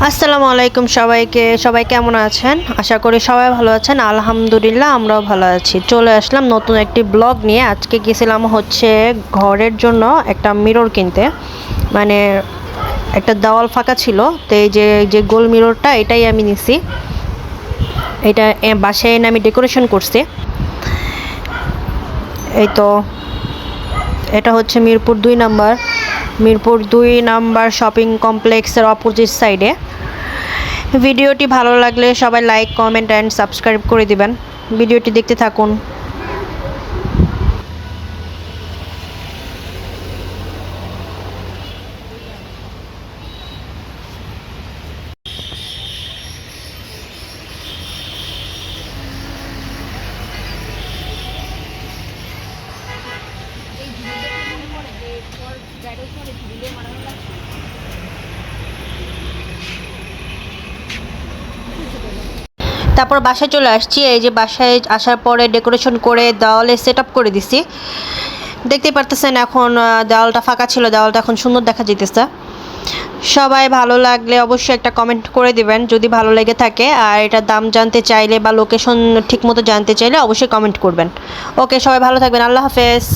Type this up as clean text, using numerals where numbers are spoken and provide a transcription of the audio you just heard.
আসসালামু আলাইকুম সবাইকে। সবাই কেমন আছেন? আশা করি সবাই ভালো আছেন। আলহামদুলিল্লাহ আমরাও ভালো আছি। চলে আসলাম নতুন একটি ব্লগ নিয়ে। আজকে গেছিলাম হচ্ছে ঘরের জন্য একটা মিরর কিনতে। মানে একটা দেওয়াল ফাঁকা ছিল, তো এই যে গোল মিররটা এটাই আমি নিছি। এটা বাসায় এনে আমি ডেকোরেশন করছি। এই তো এটা হচ্ছে মিরপুর 2 নাম্বার শপিং কমপ্লেক্সের অপোজিট সাইডে। ভিডিওটি ভালো লাগলে সবাই লাইক, কমেন্ট অ্যান্ড সাবস্ক্রাইব করে দিবেন। ভিডিওটি দেখতে থাকুন। তারপর বাসায় চলে আসছি। এই যে বাসায় আসার পরে ডেকোরেশন করে দেওয়ালে সেট আপ করে দিছি। দেখতেই পারতেছেন এখন দেওয়ালটা ফাঁকা ছিল, দেওয়ালটা এখন সুন্দর দেখা যেতেছে। সবাই ভালো লাগলে অবশ্যই একটা কমেন্ট করে দিবেন যদি ভালো লেগে থাকে। আর এটার দাম জানতে চাইলে বা লোকেশন ঠিকমতো জানতে চাইলে অবশ্যই কমেন্ট করবেন। ওকে, সবাই ভালো থাকবেন। আল্লাহ হাফেজ।